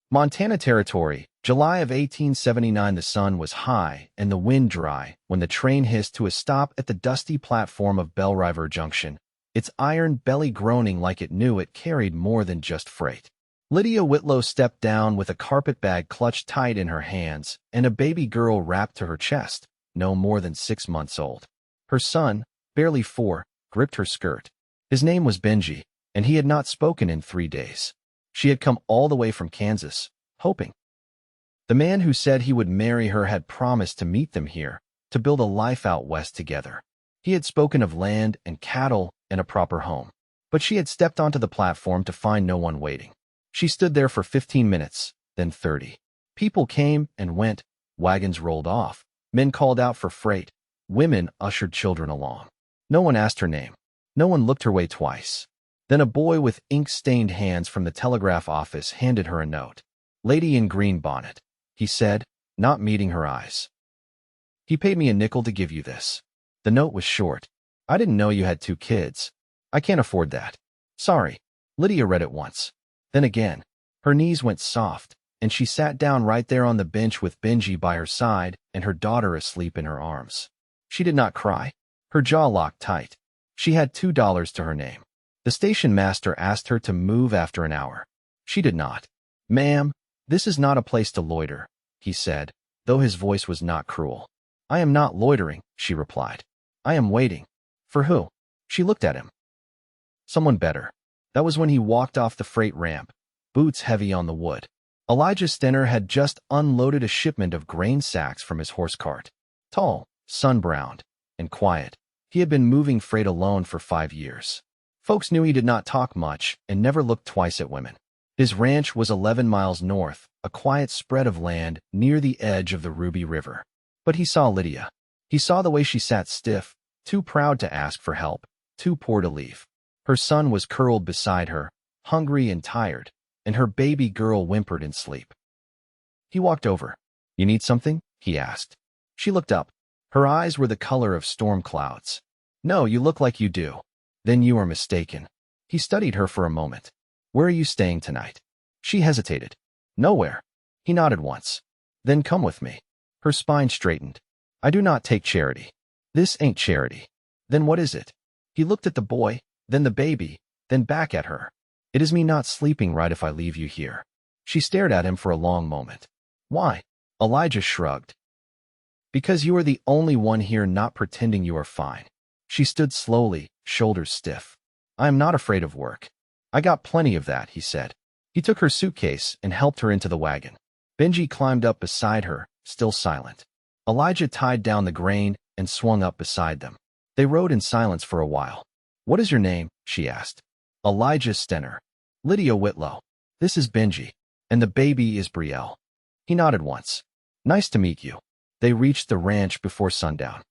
Montana Territory, July of 1879. The sun was high and the wind dry when the train hissed to a stop at the dusty platform of Bellriver Junction, its iron belly groaning like it knew it carried more than just freight. Lydia Whitlow stepped down with a carpet bag clutched tight in her hands and a baby girl wrapped to her chest, no more than 6 months old. Her son, barely 4, gripped her skirt. His name was Benji, and he had not spoken in 3 days. She had come all the way from Kansas, hoping. The man who said he would marry her had promised to meet them here, to build a life out west together. He had spoken of land and cattle and a proper home. But she had stepped onto the platform to find no one waiting. She stood there for 15 minutes, then 30. People came and went, wagons rolled off, men called out for freight, women ushered children along. No one asked her name. No one looked her way twice. Then a boy with ink-stained hands from the telegraph office handed her a note. "Lady in green bonnet," he said, not meeting her eyes. "He paid me a nickel to give you this." The note was short. "I didn't know you had 2 kids. I can't afford that. Sorry." Lydia read it once. Then again. Her knees went soft, and she sat down right there on the bench with Benji by her side and her daughter asleep in her arms. She did not cry. Her jaw locked tight. She had $2 to her name. The station master asked her to move after an hour. She did not. "Ma'am, this is not a place to loiter," he said, though his voice was not cruel. "I am not loitering," she replied. "I am waiting." "For who?" She looked at him. "Someone better." That was when he walked off the freight ramp, boots heavy on the wood. Elijah Stenner had just unloaded a shipment of grain sacks from his horse cart. Tall, sun-browned, and quiet, he had been moving freight alone for 5 years. Folks knew he did not talk much and never looked twice at women. His ranch was 11 miles north, a quiet spread of land near the edge of the Ruby River. But he saw Lydia. He saw the way she sat stiff, too proud to ask for help, too poor to leave. Her son was curled beside her, hungry and tired, and her baby girl whimpered in sleep. He walked over. "You need something?" he asked. She looked up. Her eyes were the color of storm clouds. "No, you look like you do." "Then you are mistaken." He studied her for a moment. "Where are you staying tonight?" She hesitated. "Nowhere." He nodded once. "Then come with me." Her spine straightened. "I do not take charity." "This ain't charity." "Then what is it?" He looked at the boy, then the baby, then back at her. "It is me not sleeping right if I leave you here." She stared at him for a long moment. "Why?" Elijah shrugged. "Because you are the only one here not pretending you are fine." She stood slowly, shoulders stiff. "I am not afraid of work." "I got plenty of that," he said. He took her suitcase and helped her into the wagon. Benji climbed up beside her, still silent. Elijah tied down the grain and swung up beside them. They rode in silence for a while. "What is your name?" she asked. "Elijah Stenner." "Lydia Whitlow." "This is Benji. And the baby is Brielle." He nodded once. "Nice to meet you." They reached the ranch before sundown.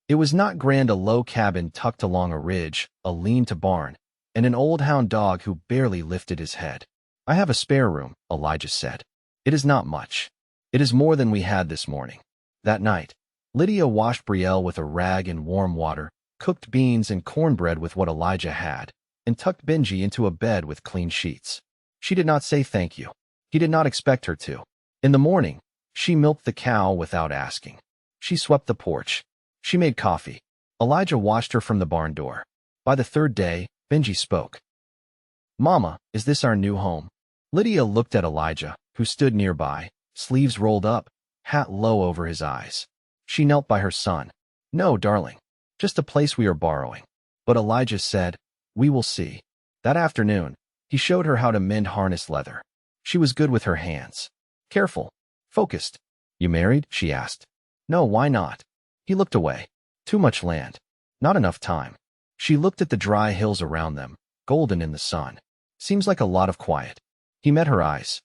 It was not grand, a low cabin tucked along a ridge, a lean-to barn, and an old hound dog who barely lifted his head. "I have a spare room," Elijah said. "It is not much. It is more than we had this morning." That night, Lydia washed Brielle with a rag in warm water, cooked beans and cornbread with what Elijah had, and tucked Benji into a bed with clean sheets. She did not say thank you. He did not expect her to. In the morning, she milked the cow without asking. She swept the porch. She made coffee. Elijah watched her from the barn door. By the 3rd day, Benji spoke. "Mama, is this our new home?" Lydia looked at Elijah, who stood nearby, sleeves rolled up, hat low over his eyes. She knelt by her son. "No, darling. Just a place we are borrowing." But Elijah said, "We will see." That afternoon, he showed her how to mend harness leather. She was good with her hands. Careful. Focused. "You married?" she asked. "No, why not?" He looked away. "Too much land. Not enough time." She looked at the dry hills around them, golden in the sun. "Seems like a lot of quiet." He met her eyes.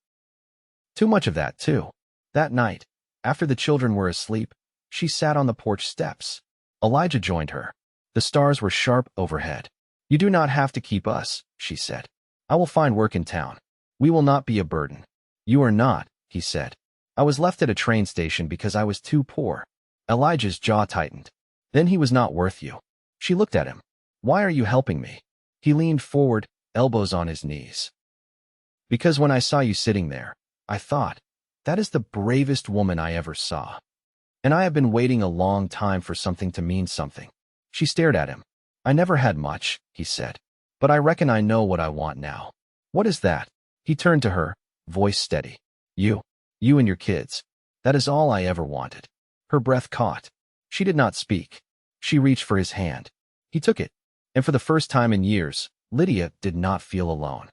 "Too much of that, too." That night, after the children were asleep, she sat on the porch steps. Elijah joined her. The stars were sharp overhead. "You do not have to keep us," she said. "I will find work in town. We will not be a burden." "You are not," he said. "I was left at a train station because I was too poor." Elijah's jaw tightened. "Then he was not worth you." She looked at him. "Why are you helping me?" He leaned forward, elbows on his knees. "Because when I saw you sitting there, I thought. That is the bravest woman I ever saw. And I have been waiting a long time for something to mean something. She stared at him. I never had much, he said. But I reckon I know what I want now. What is that? He turned to her, voice steady. You and your kids. That is all I ever wanted. Her breath caught. She did not speak. She reached for his hand. He took it. And for the first time in years, Lydia did not feel alone.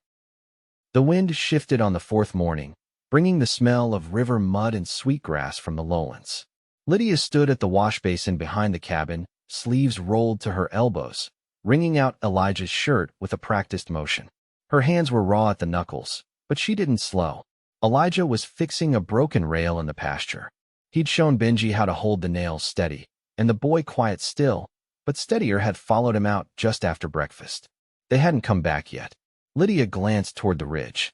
The wind shifted on the fourth morning, bringing the smell of river mud and sweetgrass from the lowlands. Lydia stood at the wash basin behind the cabin, sleeves rolled to her elbows, wringing out Elijah's shirt with a practiced motion. Her hands were raw at the knuckles, but she didn't slow. Elijah was fixing a broken rail in the pasture. He'd shown Benji how to hold the nails steady, and the boy, quiet still, but steadier, had followed him out just after breakfast. They hadn't come back yet. Lydia glanced toward the ridge.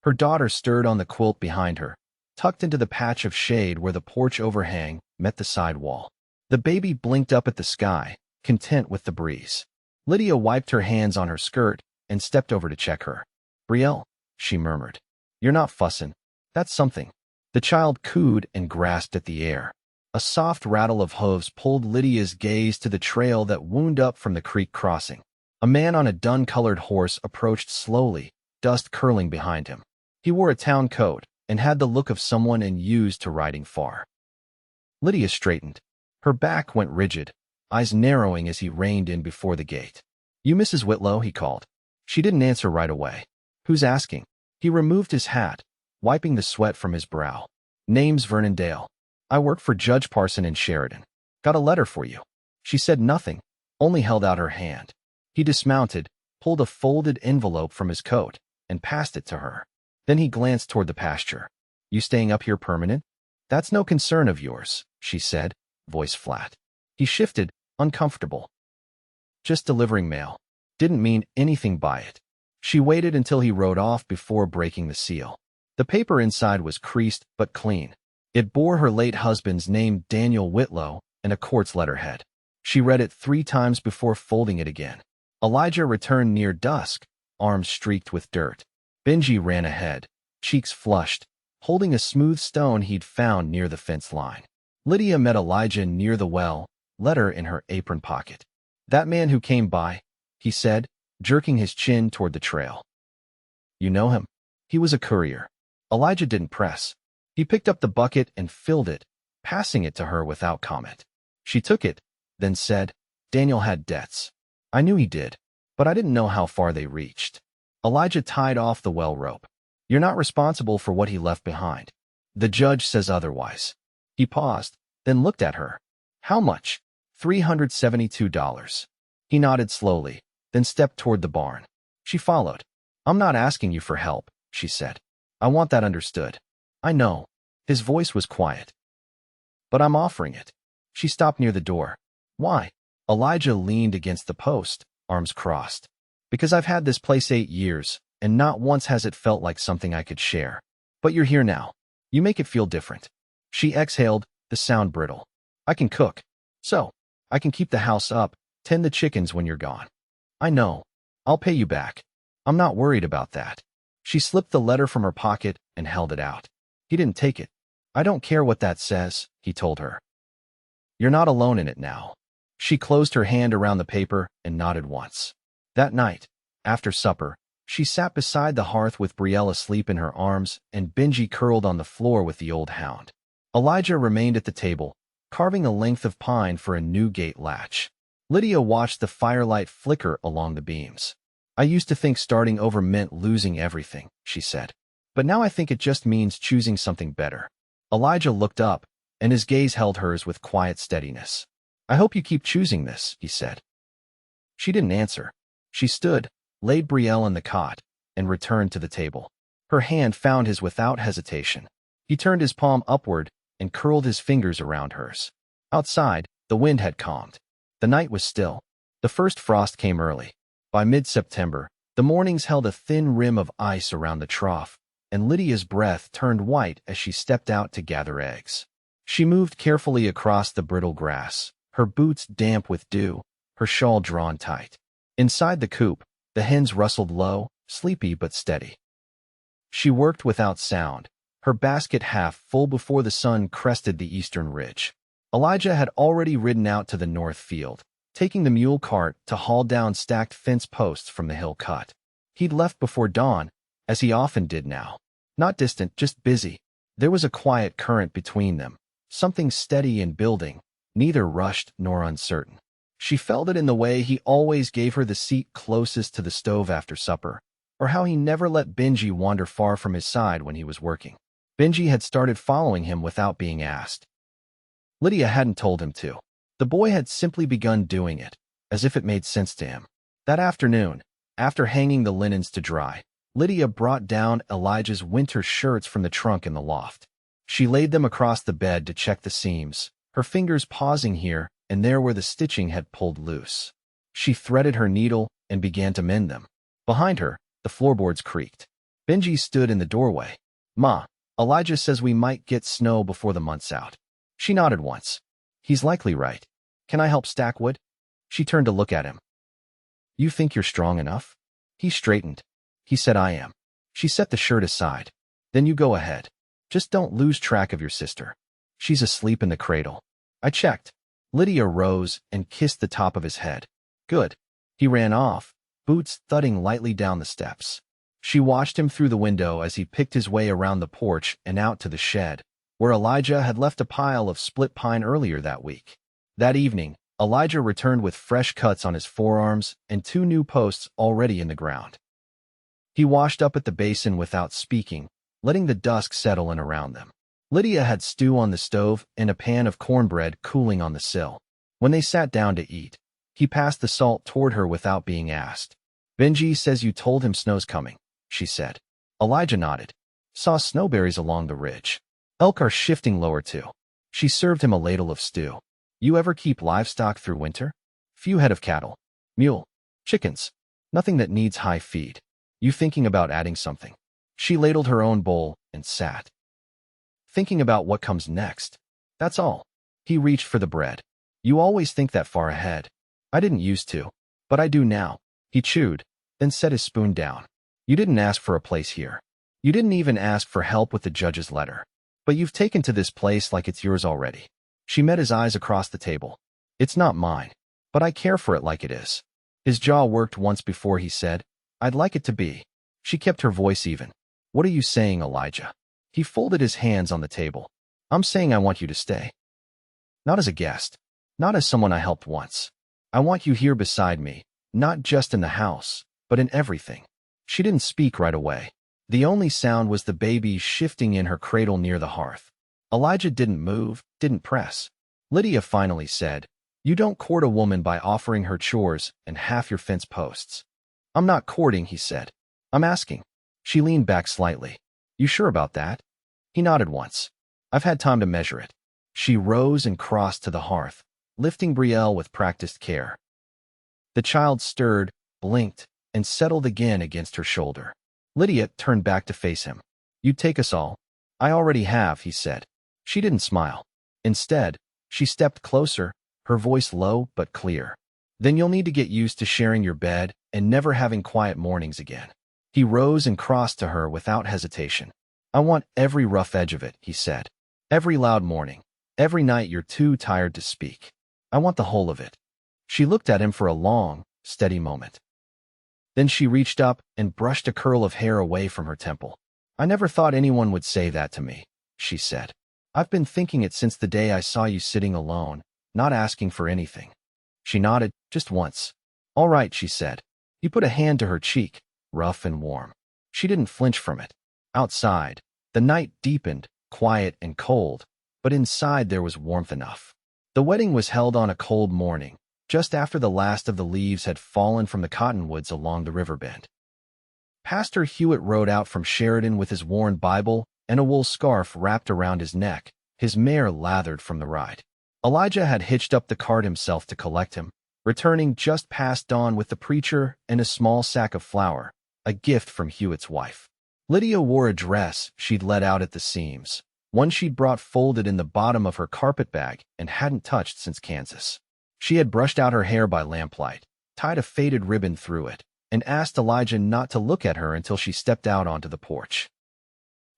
Her daughter stirred on the quilt behind her, tucked into the patch of shade where the porch overhang met the side wall. The baby blinked up at the sky, content with the breeze. Lydia wiped her hands on her skirt and stepped over to check her. Brielle, she murmured. You're not fussin'. That's something. The child cooed and grasped at the air. A soft rattle of hooves pulled Lydia's gaze to the trail that wound up from the creek crossing. A man on a dun-colored horse approached slowly, dust curling behind him. He wore a town coat and had the look of someone unused to riding far. Lydia straightened. Her back went rigid, eyes narrowing as he reined in before the gate. You Mrs. Whitlow, he called. She didn't answer right away. Who's asking? He removed his hat, wiping the sweat from his brow. Name's Vernon Dale. I work for Judge Parson in Sheridan. Got a letter for you. She said nothing, only held out her hand. He dismounted, pulled a folded envelope from his coat, and passed it to her. Then he glanced toward the pasture. You staying up here permanent? That's no concern of yours, she said, voice flat. He shifted, uncomfortable. Just delivering mail. Didn't mean anything by it. She waited until he rode off before breaking the seal. The paper inside was creased but clean. It bore her late husband's name, Daniel Whitlow, and a court's letterhead. She read it 3 times before folding it again. Elijah returned near dusk, arms streaked with dirt. Benji ran ahead, cheeks flushed, holding a smooth stone he'd found near the fence line. Lydia met Elijah near the well, letter in her apron pocket. That man who came by, he said, jerking his chin toward the trail. You know him? He was a courier. Elijah didn't press. He picked up the bucket and filled it, passing it to her without comment. She took it, then said, Daniel had debts. I knew he did, but I didn't know how far they reached. Elijah tied off the well rope. You're not responsible for what he left behind. The judge says otherwise. He paused, then looked at her. How much? $372. He nodded slowly, then stepped toward the barn. She followed. I'm not asking you for help, she said. I want that understood. I know. His voice was quiet. But I'm offering it. She stopped near the door. Why? Elijah leaned against the post, arms crossed. Because I've had this place 8 years, and not once has it felt like something I could share. But you're here now. You make it feel different. She exhaled, the sound brittle. I can cook. So, I can keep the house up, tend the chickens when you're gone. I know. I'll pay you back. I'm not worried about that. She slipped the letter from her pocket and held it out. He didn't take it. I don't care what that says, he told her. You're not alone in it now. She closed her hand around the paper and nodded once. That night, after supper, she sat beside the hearth with Brielle asleep in her arms and Benji curled on the floor with the old hound. Elijah remained at the table, carving a length of pine for a new gate latch. Lydia watched the firelight flicker along the beams. I used to think starting over meant losing everything, she said. But now I think it just means choosing something better. Elijah looked up, and his gaze held hers with quiet steadiness. I hope you keep choosing this, he said. She didn't answer. She stood, laid Brielle in the cot, and returned to the table. Her hand found his without hesitation. He turned his palm upward and curled his fingers around hers. Outside, the wind had calmed. The night was still. The first frost came early. By mid-September, the mornings held a thin rim of ice around the trough, and Lydia's breath turned white as she stepped out to gather eggs. She moved carefully across the brittle grass, her boots damp with dew, her shawl drawn tight. Inside the coop, the hens rustled low, sleepy but steady. She worked without sound, her basket half full before the sun crested the eastern ridge. Elijah had already ridden out to the north field, taking the mule cart to haul down stacked fence posts from the hill cut. He'd left before dawn, as he often did now. Not distant, just busy. There was a quiet current between them, something steady and building, neither rushed nor uncertain. She felt it in the way he always gave her the seat closest to the stove after supper, or how he never let Benji wander far from his side when he was working. Benji had started following him without being asked. Lydia hadn't told him to. The boy had simply begun doing it, as if it made sense to him. That afternoon, after hanging the linens to dry, Lydia brought down Elijah's winter shirts from the trunk in the loft. She laid them across the bed to check the seams, her fingers pausing here and there where the stitching had pulled loose. She threaded her needle and began to mend them. Behind her, the floorboards creaked. Benji stood in the doorway. "Ma, Elijah says we might get snow before the month's out." She nodded once. "He's likely right. Can I help stack wood?" She turned to look at him. "You think you're strong enough?" He straightened. He said, "I am." She set the shirt aside. "Then you go ahead. Just don't lose track of your sister. She's asleep in the cradle." I checked. Lydia rose and kissed the top of his head. "Good." He ran off, boots thudding lightly down the steps. She watched him through the window as he picked his way around the porch and out to the shed, where Elijah had left a pile of split pine earlier that week. That evening, Elijah returned with fresh cuts on his forearms and 2 new posts already in the ground. He washed up at the basin without speaking, letting the dusk settle in around them. Lydia had stew on the stove and a pan of cornbread cooling on the sill. When they sat down to eat, he passed the salt toward her without being asked. "Benji says you told him snow's coming," she said. Elijah nodded. "Saw snowberries along the ridge. Elk are shifting lower too." She served him a ladle of stew. "You ever keep livestock through winter?" "Few head of cattle. Mule. Chickens. Nothing that needs high feed." "You thinking about adding something?" She ladled her own bowl and sat. "Thinking about what comes next. That's all." He reached for the bread. "You always think that far ahead." "I didn't used to, but I do now." He chewed, then set his spoon down. "You didn't ask for a place here. You didn't even ask for help with the judge's letter. But you've taken to this place like it's yours already." She met his eyes across the table. "It's not mine, but I care for it like it is." His jaw worked once before he said, "I'd like it to be." She kept her voice even. "What are you saying, Elijah?" He folded his hands on the table. "I'm saying I want you to stay. Not as a guest. Not as someone I helped once. I want you here beside me, not just in the house, but in everything." She didn't speak right away. The only sound was the baby shifting in her cradle near the hearth. Elijah didn't move, didn't press. Lydia finally said, "You don't court a woman by offering her chores and half your fence posts." "I'm not courting," he said. "I'm asking." She leaned back slightly. "You sure about that?" He nodded once. "I've had time to measure it." She rose and crossed to the hearth, lifting Brielle with practiced care. The child stirred, blinked, and settled again against her shoulder. Lydia turned back to face him. "You'd take us all." "I already have," he said. She didn't smile. Instead, she stepped closer, her voice low but clear. "Then you'll need to get used to sharing your bed and never having quiet mornings again." He rose and crossed to her without hesitation. "I want every rough edge of it," he said. "Every loud morning. Every night you're too tired to speak. I want the whole of it." She looked at him for a long, steady moment. Then she reached up and brushed a curl of hair away from her temple. "I never thought anyone would say that to me," she said. "I've been thinking it since the day I saw you sitting alone, not asking for anything." She nodded, just once. "All right," she said. He put a hand to her cheek, rough and warm. She didn't flinch from it. Outside, the night deepened, quiet and cold, but inside there was warmth enough. The wedding was held on a cold morning, just after the last of the leaves had fallen from the cottonwoods along the river bend. Pastor Hewitt rode out from Sheridan with his worn Bible and a wool scarf wrapped around his neck, his mare lathered from the ride. Elijah had hitched up the cart himself to collect him, returning just past dawn with the preacher and a small sack of flour, a gift from Hewitt's wife. Lydia wore a dress she'd let out at the seams, one she'd brought folded in the bottom of her carpet bag and hadn't touched since Kansas. She had brushed out her hair by lamplight, tied a faded ribbon through it, and asked Elijah not to look at her until she stepped out onto the porch.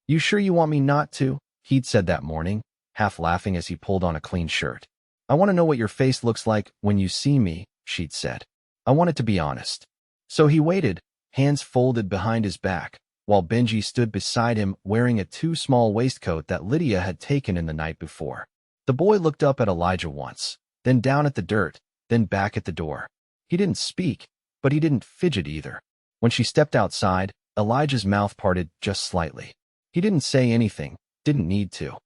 You sure you want me not to? He'd said that morning, half laughing as he pulled on a clean shirt. I want to know what your face looks like when you see me, she'd said. I want it to be honest. So he waited, hands folded behind his back, while Benji stood beside him wearing a too small waistcoat that Lydia had taken in the night before. The boy looked up at Elijah once, then down at the dirt, then back at the door. He didn't speak, but he didn't fidget either. When she stepped outside, Elijah's mouth parted just slightly. He didn't say anything, didn't need to.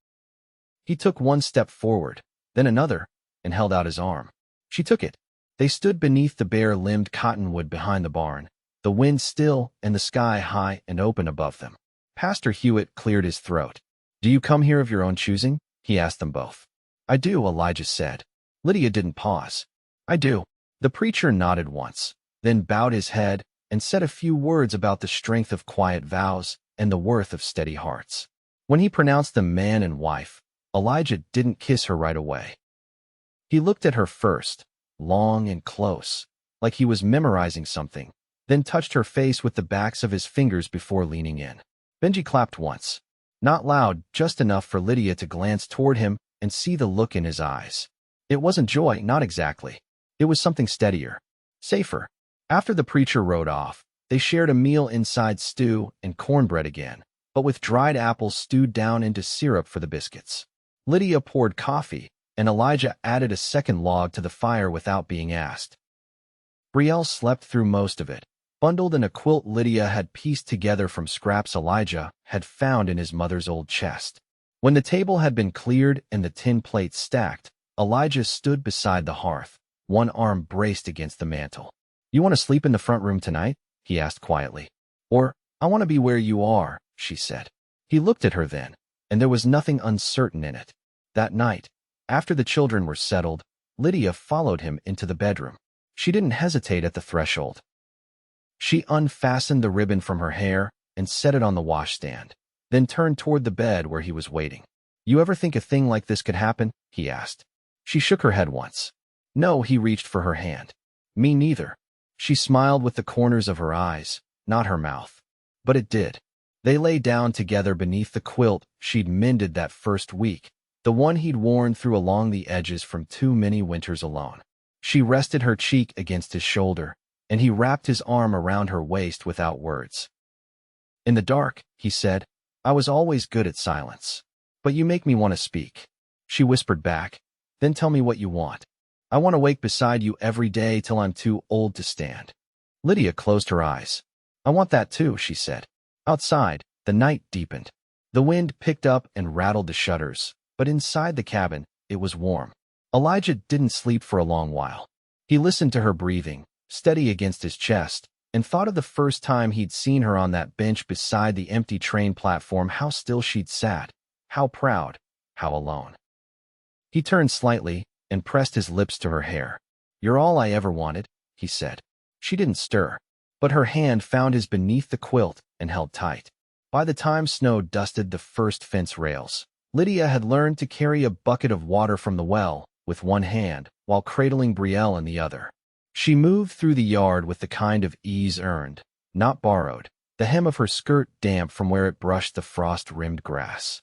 He took one step forward, then another, and held out his arm. She took it. They stood beneath the bare-limbed cottonwood behind the barn, the wind still and the sky high and open above them. Pastor Hewitt cleared his throat. Do you come here of your own choosing? He asked them both. I do, Elijah said. Lydia didn't pause. I do. The preacher nodded once, then bowed his head and said a few words about the strength of quiet vows and the worth of steady hearts. When he pronounced them man and wife, Elijah didn't kiss her right away. He looked at her first, long and close, like he was memorizing something, then touched her face with the backs of his fingers before leaning in. Benji clapped once. Not loud, just enough for Lydia to glance toward him and see the look in his eyes. It wasn't joy, not exactly. It was something steadier, safer. After the preacher rode off, they shared a meal inside stew and cornbread again, but with dried apples stewed down into syrup for the biscuits. Lydia poured coffee, and Elijah added a second log to the fire without being asked. Brielle slept through most of it, bundled in a quilt Lydia had pieced together from scraps Elijah had found in his mother's old chest. When the table had been cleared and the tin plates stacked, Elijah stood beside the hearth, one arm braced against the mantel. You want to sleep in the front room tonight? He asked quietly. Or, I want to be where you are, she said. He looked at her then, and there was nothing uncertain in it. That night, after the children were settled, Lydia followed him into the bedroom. She didn't hesitate at the threshold. She unfastened the ribbon from her hair and set it on the washstand, then turned toward the bed where he was waiting. You ever think a thing like this could happen? He asked. She shook her head once. No, he reached for her hand. Me neither. She smiled with the corners of her eyes, not her mouth. But it did. They lay down together beneath the quilt she'd mended that first week, the one he'd worn through along the edges from too many winters alone. She rested her cheek against his shoulder, and he wrapped his arm around her waist without words. In the dark, he said, I was always good at silence. But you make me want to speak. She whispered back, then tell me what you want. I want to wake beside you every day till I'm too old to stand. Lydia closed her eyes. I want that too, she said. Outside, the night deepened. The wind picked up and rattled the shutters, but inside the cabin, it was warm. Elijah didn't sleep for a long while. He listened to her breathing, steady against his chest, and thought of the first time he'd seen her on that bench beside the empty train platform, how still she'd sat, how proud, how alone. He turned slightly and pressed his lips to her hair. You're all I ever wanted, he said. She didn't stir, but her hand found his beneath the quilt and held tight. By the time snow dusted the first fence rails, Lydia had learned to carry a bucket of water from the well with one hand while cradling Brielle in the other. She moved through the yard with the kind of ease earned, not borrowed, the hem of her skirt damp from where it brushed the frost-rimmed grass.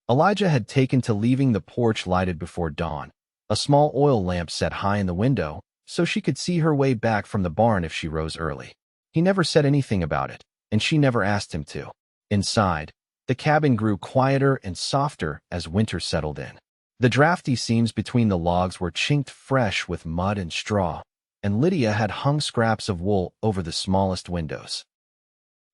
Elijah had taken to leaving the porch lighted before dawn, a small oil lamp set high in the window, so she could see her way back from the barn if she rose early. He never said anything about it, and she never asked him to. Inside, the cabin grew quieter and softer as winter settled in. The drafty seams between the logs were chinked fresh with mud and straw, and Lydia had hung scraps of wool over the smallest windows.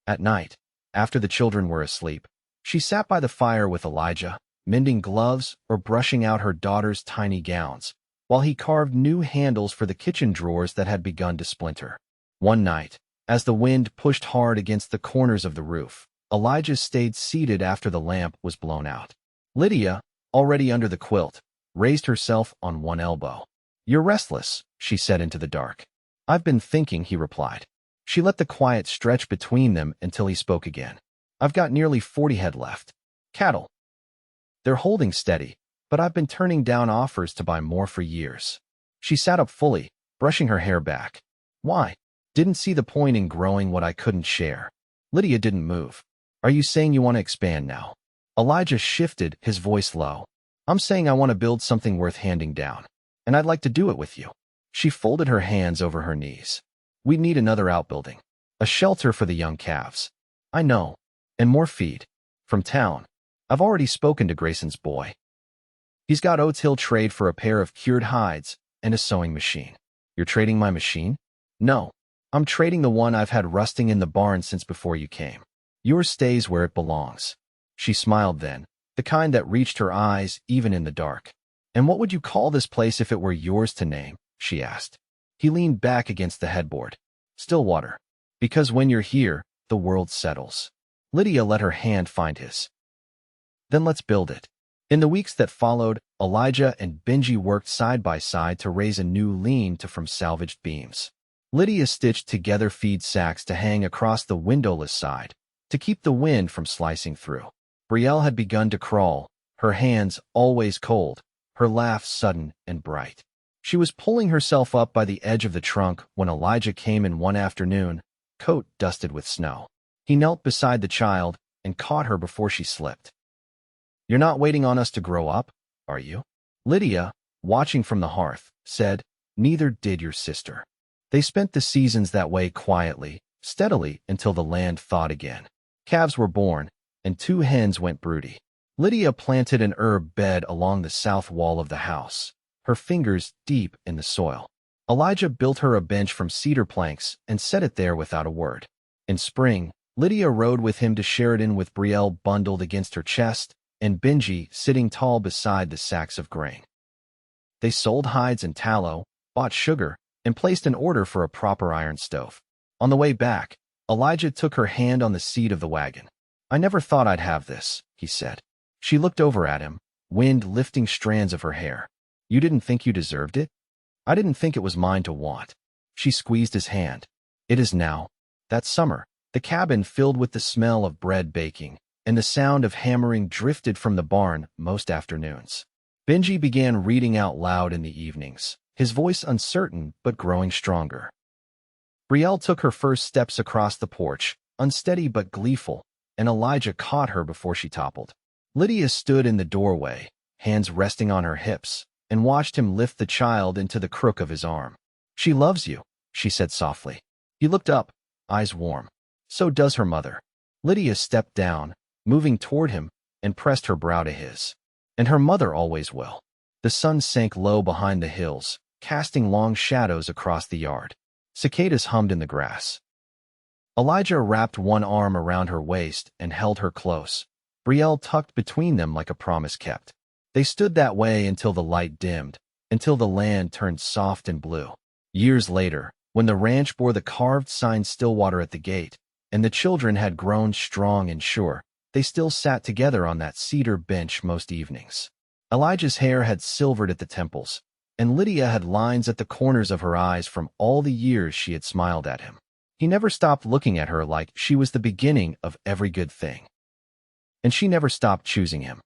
At night, after the children were asleep, she sat by the fire with Elijah, mending gloves or brushing out her daughter's tiny gowns, while he carved new handles for the kitchen drawers that had begun to splinter. One night, as the wind pushed hard against the corners of the roof, Elijah stayed seated after the lamp was blown out. Lydia, already under the quilt, raised herself on one elbow. You're restless, she said into the dark. I've been thinking, he replied. She let the quiet stretch between them until he spoke again. I've got nearly 40 head left. Cattle. They're holding steady, but I've been turning down offers to buy more for years. She sat up fully, brushing her hair back. Why? Didn't see the point in growing what I couldn't share. Lydia didn't move. Are you saying you want to expand now? Elijah shifted, his voice low. I'm saying I want to build something worth handing down, and I'd like to do it with you. She folded her hands over her knees. We need another outbuilding, a shelter for the young calves. I know, and more feed. From town. I've already spoken to Grayson's boy. He's got oats he'll trade for a pair of cured hides and a sewing machine. You're trading my machine? No, I'm trading the one I've had rusting in the barn since before you came. Yours stays where it belongs. She smiled then, the kind that reached her eyes even in the dark. And what would you call this place if it were yours to name? She asked. He leaned back against the headboard. Stillwater. Because when you're here, the world settles. Lydia let her hand find his. Then let's build it. In the weeks that followed, Elijah and Benji worked side by side to raise a new lean-to from salvaged beams. Lydia stitched together feed sacks to hang across the windowless side, to keep the wind from slicing through. Brielle had begun to crawl, her hands always cold, her laugh sudden and bright. She was pulling herself up by the edge of the trunk when Elijah came in one afternoon, coat dusted with snow. He knelt beside the child and caught her before she slipped. You're not waiting on us to grow up, are you? Lydia, watching from the hearth, said, Neither did your sister. They spent the seasons that way quietly, steadily until the land thawed again. Calves were born, and 2 hens went broody. Lydia planted an herb bed along the south wall of the house, her fingers deep in the soil. Elijah built her a bench from cedar planks and set it there without a word. In spring, Lydia rode with him to Sheridan with Brielle bundled against her chest and Benji sitting tall beside the sacks of grain. They sold hides and tallow, bought sugar, and placed an order for a proper iron stove. On the way back, Elijah took her hand on the seat of the wagon. I never thought I'd have this, he said. She looked over at him, wind lifting strands of her hair. You didn't think you deserved it? I didn't think it was mine to want. She squeezed his hand. It is now. That summer, the cabin filled with the smell of bread baking, and the sound of hammering drifted from the barn most afternoons. Benji began reading out loud in the evenings, his voice uncertain but growing stronger. Brielle took her first steps across the porch, unsteady but gleeful, and Elijah caught her before she toppled. Lydia stood in the doorway, hands resting on her hips, and watched him lift the child into the crook of his arm. She loves you, she said softly. He looked up, eyes warm. So does her mother. Lydia stepped down, moving toward him, and pressed her brow to his. And her mother always will. The sun sank low behind the hills, casting long shadows across the yard. Cicadas hummed in the grass. Elijah wrapped one arm around her waist and held her close, Brielle tucked between them like a promise kept. They stood that way until the light dimmed, until the land turned soft and blue. Years later, when the ranch bore the carved sign Stillwater at the gate, and the children had grown strong and sure, they still sat together on that cedar bench most evenings. Elijah's hair had silvered at the temples, and Lydia had lines at the corners of her eyes from all the years she had smiled at him. He never stopped looking at her like she was the beginning of every good thing. And she never stopped choosing him.